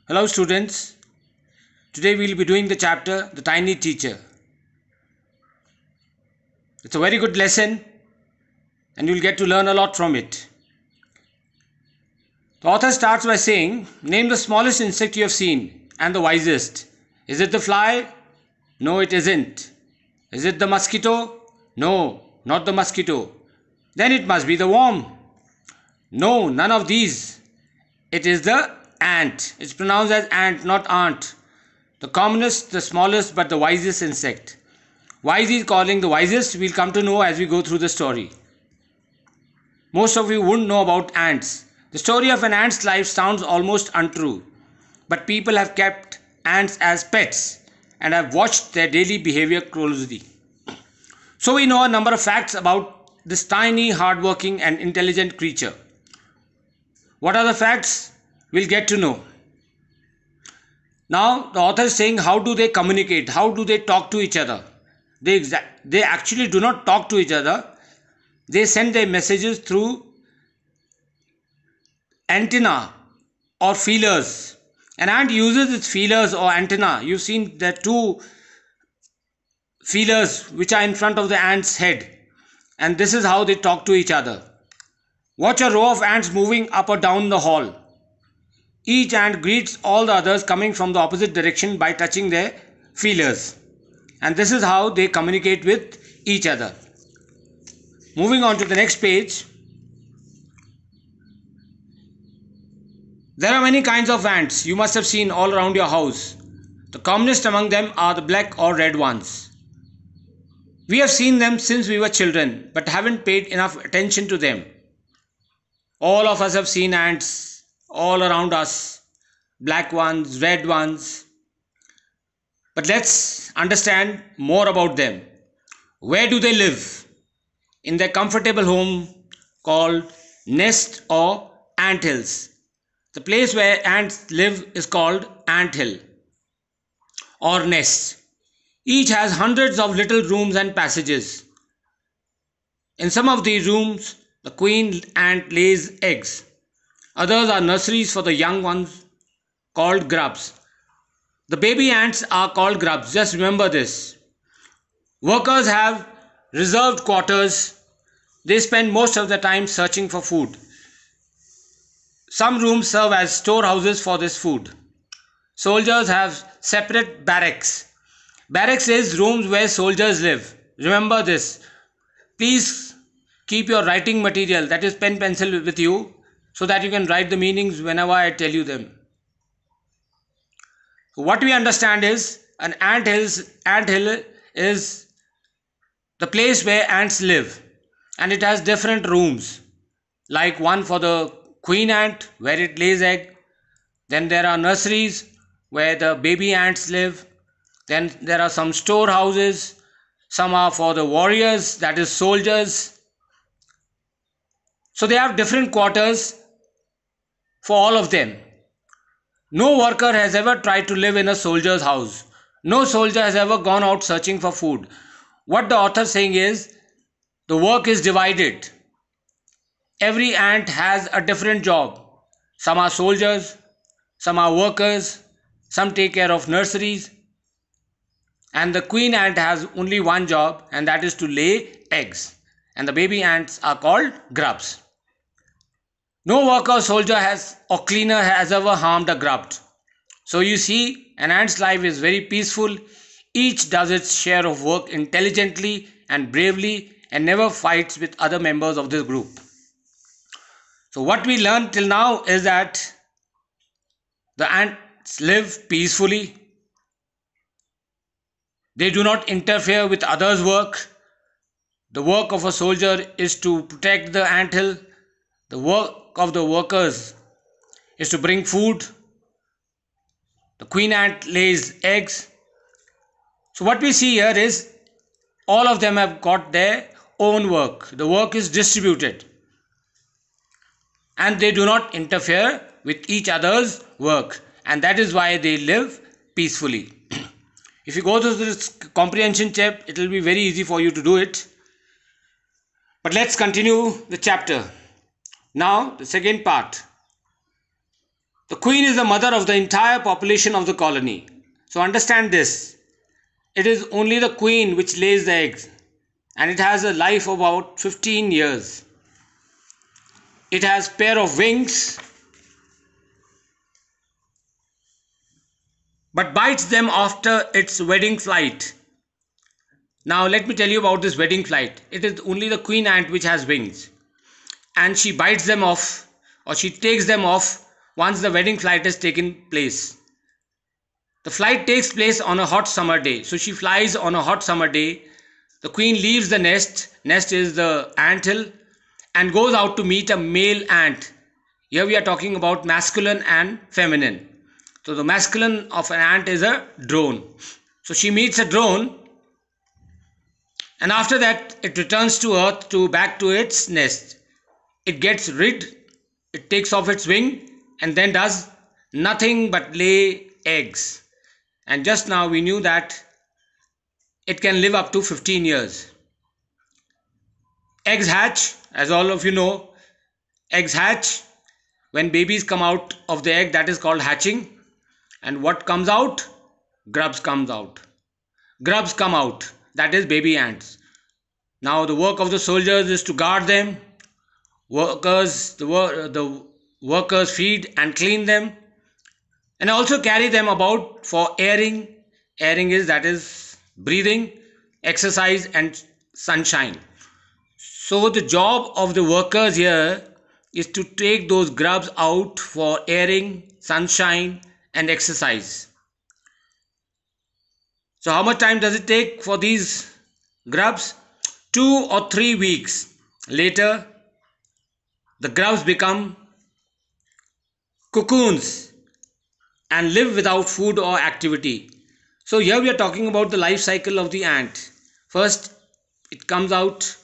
Hello students, today we will be doing the chapter The Tiny Teacher. It's a very good lesson and you will get to learn a lot from it. The author starts by saying, name the smallest insect you have seen and the wisest. Is it the fly? No, it isn't. Is it the mosquito? No, not the mosquito. Then it must be the worm. No, none of these. It is the ant. It's pronounced as ant, not aunt. The commonest, the smallest, but the wisest insect. Why is he calling the wisest? We'll come to know as we go through the story. Most of you wouldn't know about ants. The story of an ant's life sounds almost untrue, but people have kept ants as pets and have watched their daily behavior closely. So we know a number of facts about this tiny, hardworking and intelligent creature. What are the facts? We'll get to know. Now the author is saying, how do they communicate? How do they talk to each other? They actually do not talk to each other. They send their messages through antenna or feelers. An ant uses its feelers or antenna. You've seen the two feelers which are in front of the ant's head, and this is how they talk to each other. Watch a row of ants moving up or down the hall. Each ant greets all the others coming from the opposite direction by touching their feelers. And this is how they communicate with each other. Moving on to the next page. There are many kinds of ants you must have seen all around your house. The commonest among them are the black or red ones. We have seen them since we were children, but haven't paid enough attention to them. All of us have seen ants all around us, black ones, red ones. But let's understand more about them. Where do they live? In their comfortable home called nest or ant hills. The place where ants live is called ant hill or nest. Each has hundreds of little rooms and passages. In some of these rooms, the queen ant lays eggs. Others are nurseries for the young ones called grubs. The baby ants are called grubs. Just remember this. Workers have reserved quarters. They spend most of the time searching for food. Some rooms serve as storehouses for this food. Soldiers have separate barracks. Barracks is rooms where soldiers live. Remember this. Please keep your writing material, that is pen pencil, with you so that you can write the meanings whenever I tell you them. What we understand is an ant hill is the place where ants live, and it has different rooms, like one for the queen ant where it lays egg. Then there are nurseries where the baby ants live. Then there are some storehouses. Some are for the warriors, that is soldiers. So they have different quarters for all of them. No worker has ever tried to live in a soldier's house. No soldier has ever gone out searching for food. What the author is saying is, the work is divided. Every ant has a different job. Some are soldiers, some are workers, some take care of nurseries. And the queen ant has only one job, and that is to lay eggs. And the baby ants are called grubs. No worker or soldier or cleaner has ever harmed a grub. So you see, an ant's life is very peaceful. Each does its share of work intelligently and bravely and never fights with other members of this group. So what we learned till now is that the ants live peacefully. They do not interfere with others' work. The work of a soldier is to protect the anthill. The work of the workers is to bring food. The queen ant lays eggs. So what we see here is all of them have got their own work. The work is distributed, and they do not interfere with each other's work, and that is why they live peacefully. If you go through this comprehension chapter, it will be very easy for you to do it. But let's continue the chapter. Now the second part. The queen is the mother of the entire population of the colony. So understand this. It is only the queen which lays the eggs, and it has a life of about 15 years. It has pair of wings but bites them after its wedding flight. Now let me tell you about this wedding flight. It is only the queen ant which has wings, and she bites them off, or she takes them off once the wedding flight has taken place. The flight takes place on a hot summer day. So she flies on a hot summer day. The queen leaves the nest. Nest is the anthill, and goes out to meet a male ant. Here we are talking about masculine and feminine. So the masculine of an ant is a drone. So she meets a drone, and after that it returns to earth, to back to its nest. It gets rid, it takes off its wing, and then does nothing but lay eggs. And just now we knew that it can live up to 15 years. Eggs hatch, as all of you know. Eggs hatch. When babies come out of the egg, that is called hatching. And what comes out? Grubs comes out. Grubs come out. That is baby ants. Now the work of the soldiers is to guard them. The workers feed and clean them, and also carry them about for airing. Airing is, that is, breathing, exercise and sunshine. So the job of the workers here is to take those grubs out for airing, sunshine and exercise. So how much time does it take for these grubs? 2 or 3 weeks later, the grubs become cocoons and live without food or activity. So here we are talking about the life cycle of the ant. First it comes out,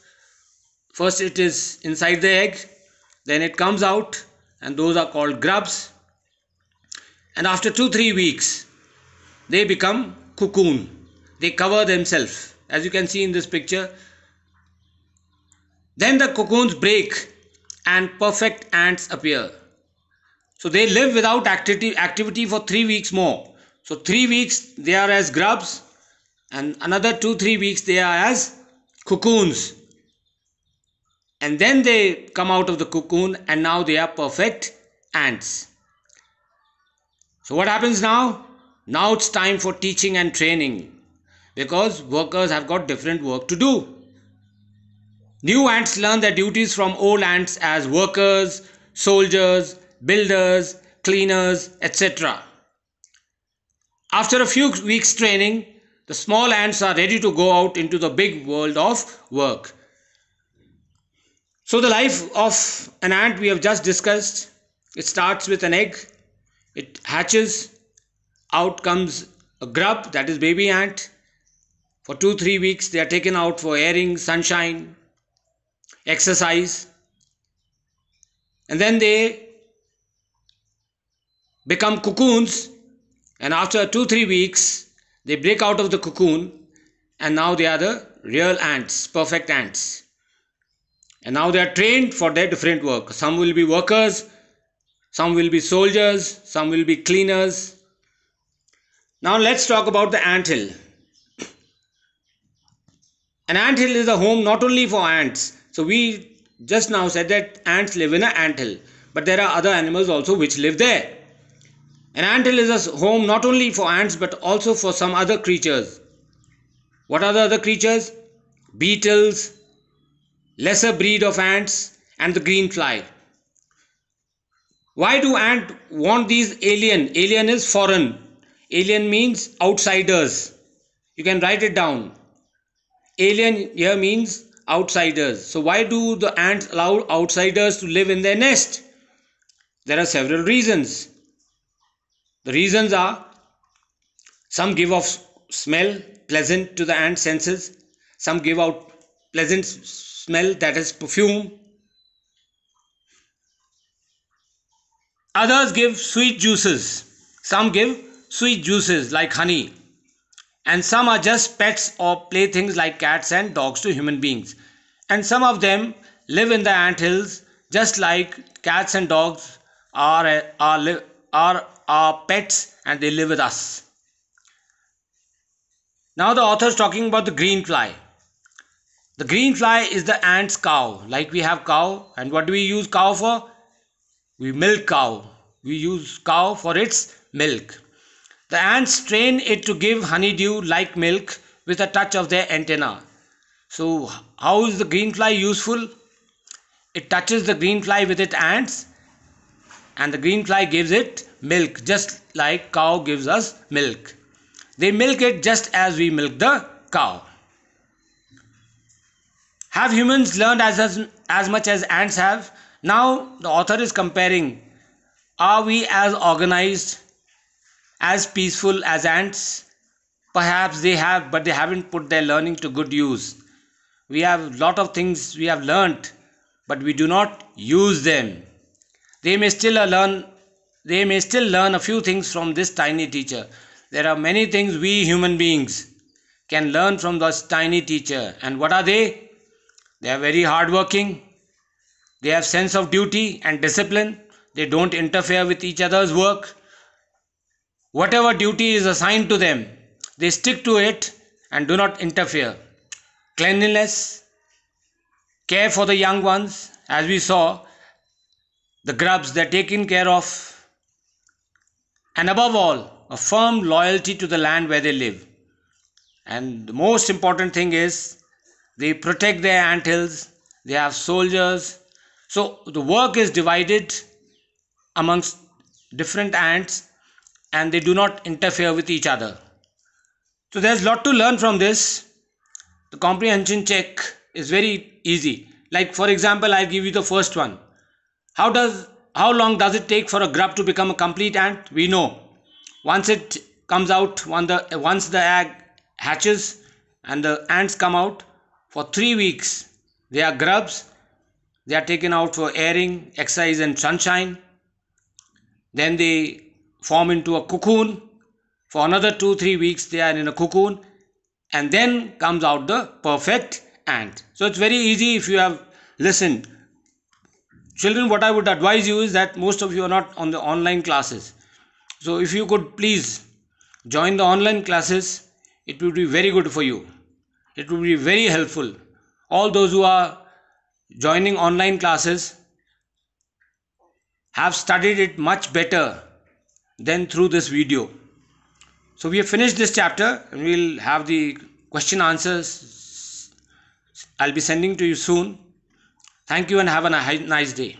first it is inside the egg, then it comes out, and those are called grubs. And after 2-3 weeks they become cocoon. They cover themselves, as you can see in this picture. Then the cocoons break and perfect ants appear. So they live without activity for 3 weeks more. So 3 weeks they are as grubs, and another 2-3 weeks they are as cocoons. And then they come out of the cocoon, and now they are perfect ants. So what happens now? Now it's time for teaching and training, because workers have got different work to do. New ants learn their duties from old ants as workers, soldiers, builders, cleaners, etc. After a few weeks training, the small ants are ready to go out into the big world of work. So the life of an ant we have just discussed. It starts with an egg, it hatches, out comes a grub, that is baby ant. For 2-3 weeks they are taken out for airing, sunshine, exercise, and then they become cocoons, and after 2-3 weeks they break out of the cocoon, and now they are the real ants, perfect ants. And now they are trained for their different work. Some will be workers, some will be soldiers, some will be cleaners. Now let's talk about the anthill. An anthill is a home not only for ants. So we just now said that ants live in an anthill, but there are other animals also which live there. An anthill is a home not only for ants but also for some other creatures. What are the other creatures? Beetles, lesser breed of ants, and the green fly. Why do ants want these alien? Alien is foreign. Alien means outsiders. You can write it down. Alien here means outsiders. So why do the ants allow outsiders to live in their nest? There are several reasons. The reasons are: some give off smell pleasant to the ant senses, some give out pleasant smell, that is perfume, others give sweet juices, some give sweet juices like honey, and some are just pets or playthings like cats and dogs to human beings. And some of them live in the anthills just like cats and dogs are are our pets and they live with us. Now the author is talking about the green fly. The green fly is the ant's cow. Like we have cow, and what do we use cow for? We milk cow. We use cow for its milk. The ants train it to give honeydew like milk with a touch of their antenna. So how is the green fly useful? It touches the green fly with its ants, and the green fly gives it milk, just like cow gives us milk. They milk it just as we milk the cow. Have humans learned as much as ants have? Now the author is comparing, are we as organized, as peaceful as ants? Perhaps they have, but they haven't put their learning to good use. We have a lot of things we have learnt, but we do not use them. They may still learn a few things from this tiny teacher. There are many things we human beings can learn from this tiny teacher. And what are they? They are very hardworking. They have sense of duty and discipline. They don't interfere with each other's work. Whatever duty is assigned to them, they stick to it and do not interfere. Cleanliness, care for the young ones, as we saw, the grubs, they're taken care of, and above all, a firm loyalty to the land where they live. And the most important thing is, they protect their anthills, they have soldiers. So the work is divided amongst different ants and they do not interfere with each other. So there's a lot to learn from this. The comprehension check is very easy. Like for example, I'll give you the first one. How long does it take for a grub to become a complete ant? We know. Once it comes out, once the egg hatches and the ants come out, for 3 weeks, they are grubs. They are taken out for airing, exercise and sunshine. Then they form into a cocoon. For another 2-3 weeks, they are in a cocoon. And then comes out the perfect ant. So it's very easy if you have listened. Children, what I would advise you is that most of you are not on the online classes. So if you could please join the online classes, it would be very good for you. It would be very helpful. All those who are joining online classes have studied it much better than through this video. So we have finished this chapter and we'll have the question answers I'll be sending to you soon. Thank you and have a nice day.